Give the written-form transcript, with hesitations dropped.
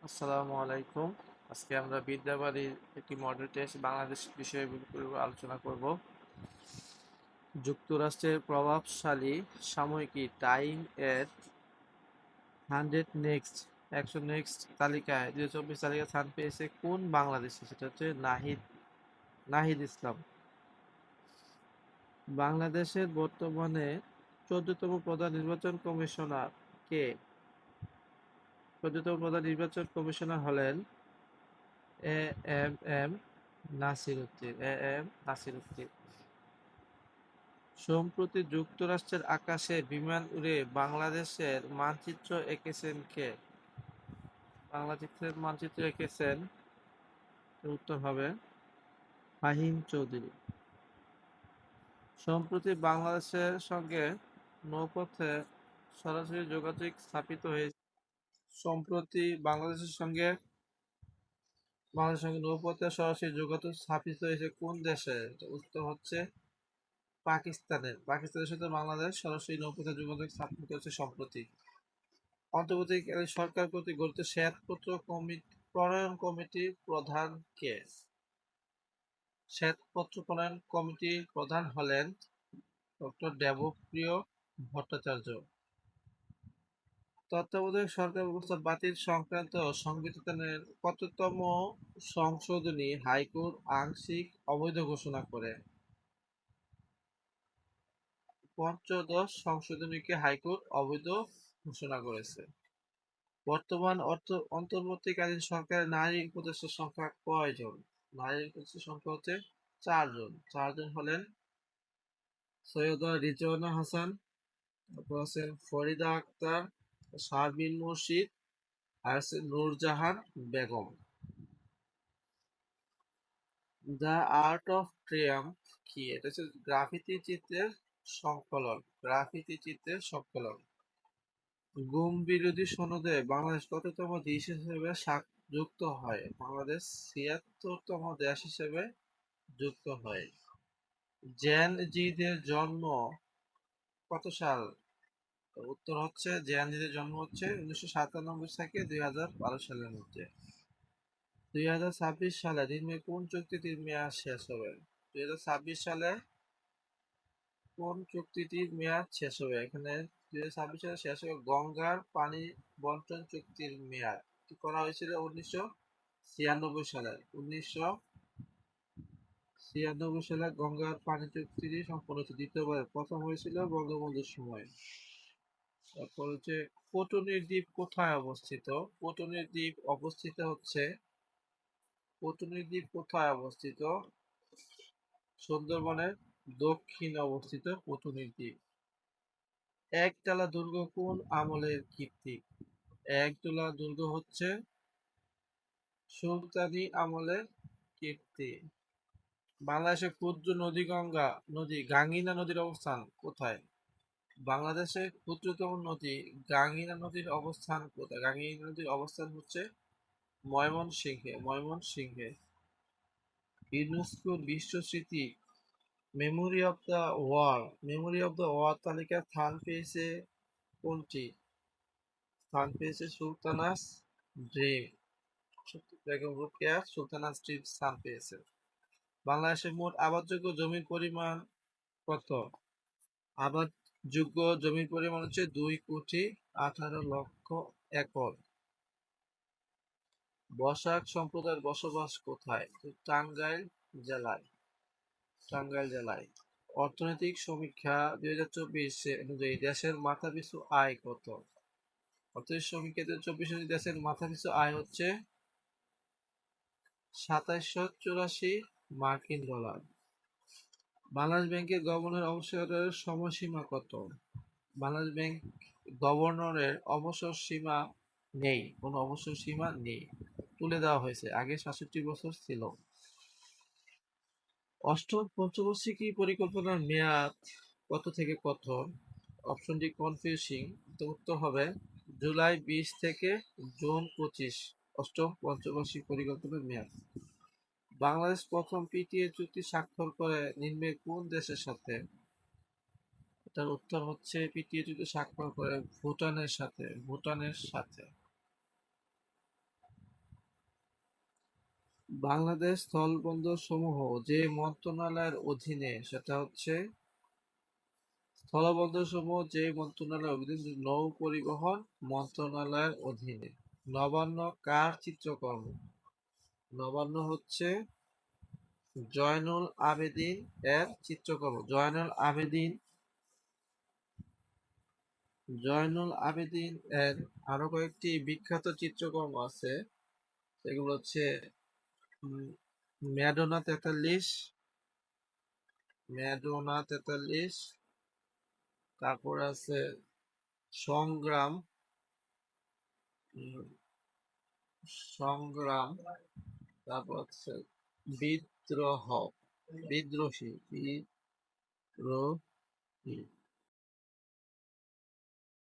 আসসালামু আলাইকুম। আজকে আমরা বিদ্যাবাড়ির একটি মডেল টেস্ট বাংলাদেশ বিষয়ের উপর আলোচনা করব। যুক্তরাষ্ট্রের প্রভাবশালী সাময়িকী টাইম এর 100 নেক্সট তালিকায় 2024 তালিকায় স্থান পেয়েছে কোন বাংলাদেশি? সেটা হচ্ছে নাহিদ নাহিদ ইসলাম। বাংলাদেশের বর্তমানে 14তম প্রধান নির্বাচন কমিশনার কে? 14তম প্রধান নির্বাচন কমিশনার হলেন A M M Nasir Uddin. সম্প্রতি যুক্তরাষ্ট্রের আকাশে বিমান উড়ে বাংলাদেশের মানচিত্র এঁকেছেন কে? বাংলাদেশের মানচিত্র এঁকেছেন, উত্তর হবে ফাহিম চৌধুরী। সম্প্রতি বাংলাদেশের সঙ্গে নৌপথে সরাসরি যোগাযোগ স্থাপিত হয়েছে। সম্প্রতি বাংলাদেশের সঙ্গে নৌপথে সরাসরি যোগাযোগ স্থাপিত হয়েছে কোন দেশে? উত্তর হচ্ছে পাকিস্তানের সাথে বাংলাদেশ সরাসরি নৌপথে যোগাযোগ স্থাপন করেছে সম্প্রতি। অন্তর্বর্তীকালীন সরকার কর্তৃক গঠিত শ্বেতপত্র প্রণয়ন কমিটির প্রধান কে? শ্বেতপত্র প্রণয়ন কমিটির প্রধান হলেন ডক্টর দেবপ্রিয় ভট্টাচার্য। তত্ত্বাবধায়ক সরকার ব্যবস্থা বাতিল সংক্রান্ত সংবিধানের কততম সংশোধনী হাইকোর্ট আংশিক অবৈধ ঘোষণা করে? পঞ্চদশ সংশোধনীকে হাইকোর্ট অবৈধ ঘোষণা করেছে। বর্তমান অন্তর্বর্তীকালীন সরকারের নারী উপদেষ্টার সংখ্যা কয়জন? নারী উপদেষ্টার সংখ্যা হচ্ছে 4 জন। 4 জন হলেন সৈয়দা রিজওয়ানা হাসান, তারপর আছেন ফরিদা আক্তার, শারমিন মুর্শিদ, আর আছে Nurjahan Begum. The art of triumph কি? এটা হচ্ছে গ্রাফিতি চিত্রের সংকলন। গুম বিরোধী সনদে বাংলাদেশ কততম দেশ হিসেবে যুক্ত হয়? বাংলাদেশ ৭৬তম দেশ হিসেবে যুক্ত হয়। জেন জিদের জন্ম কত সাল? উত্তর হচ্ছে জেন জিদের জন্ম হচ্ছে ১৯৯৭ থেকে ২০১২ সালের মধ্যে। ২০২৬ সালে নিম্নে কোন চুক্তিটির মেয়াদ শেষ হবে? ২০২৬ সালে কোন চুক্তিটির মেয়াদ শেষ হবে? এখানে ২০২৬ সালে শেষ হবে গঙ্গার পানি বন্টন চুক্তির মেয়াদ। কি করা হয়েছিল ১৯৯৬ সালে গঙ্গার পানি চুক্তিটি সম্পন্ন হয়েছে। দ্বিতীয়বার, প্রথম হয়েছিল বঙ্গবন্ধুর সময়। তারপর হচ্ছে পটুনির দ্বীপ কোথায় অবস্থিত? পটুনির দ্বীপ কোথায় অবস্থিত? সুন্দরবনের দক্ষিণে অবস্থিত পটুনির দ্বীপ। একতলা দুর্গ কোন আমলের কীর্তি? একতলা দুর্গ হচ্ছে সুলতানি আমলের কীর্তি। বাংলাদেশের ক্ষুদ্র নদী গাঙ্গিনা নদীর অবস্থান কোথায়? বাংলাদেশের ক্ষুদ্রতম নদী গাঙ্গিনা নদীর অবস্থান কোথায়? গাঙ্গিনা নদীর অবস্থান হচ্ছে ময়মনসিংহে। ইউনেস্কো বিশ্ব স্মৃতি মেমোরি অব দ্য ওয়ার তালিকায় স্থান পেয়েছে কোনটি? স্থান পেয়েছে সুলতানাস ড্রিম। বেগম রোকেয়া সুলতানাস ড্রিম স্থান পেয়েছে। বাংলাদেশের মোট আবাদযোগ্য জমির পরিমাণ কত? আবাদযোগ্য জমির পরিমাণ হচ্ছে 2,18,00,000 একর। বসাক সম্প্রদায়ের বসবাস কোথায়? টাঙ্গাইল জেলায়। অর্থনৈতিক সমীক্ষা ২০২৪ অনুযায়ী দেশের মাথাপিছু আয় কত? অর্থনৈতিক সমীক্ষা ২০২৪ অনুযায়ী দেশের মাথাপিছু আয় হচ্ছে ২৭৮৪ মার্কিন ডলার। বাংলাদেশ ব্যাংকের গভর্নর অবসরের সময়সীমা কত? বাংলাদেশ ব্যাংক গভর্নরের অবসর সীমা নেই, কোনো অবসর সীমা নেই, তুলে দেওয়া হয়েছে। আগে ৬৭ বছর ছিল। অষ্টম পঞ্চবার্ষিকী পরিকল্পনার মেয়াদ কত থেকে কত? অপশনটি কনফিউজিং, তো উত্তর হবে জুলাই ২০ থেকে জুন ২৫। অষ্টম পঞ্চবার্ষিক পরিকল্পনার মেয়াদ। বাংলাদেশ প্রথম পিটিএ চুক্তি স্বাক্ষর করে নিম্নে কোন দেশের সাথে? এটার উত্তর হচ্ছে পিটিএ চুক্তি স্বাক্ষর করে ভুটানের সাথে। বাংলাদেশ স্থলবন্দর সমূহ যে মন্ত্রণালয়ের অধীনে সেটা হচ্ছে স্থলবন্দর সমূহ যে মন্ত্রণালয়ের অধীনে নৌ পরিবহন মন্ত্রণালয়ের অধীনে। নবান্ন কার চিত্রকর্ম? নবান্ন হচ্ছে জয়নুল আবেদিন এর চিত্রকর্ম। জয়নুল আবেদিন এর আরো কয়েকটি বিখ্যাত চিত্রকর্ম আছে, সেগুলো হচ্ছে ম্যাডোনা ৪৩, তারপর আছে সংগ্রাম, উম, সংগ্রাম, তারপর হচ্ছে বিদ্রোহ, বিদ্রোহী,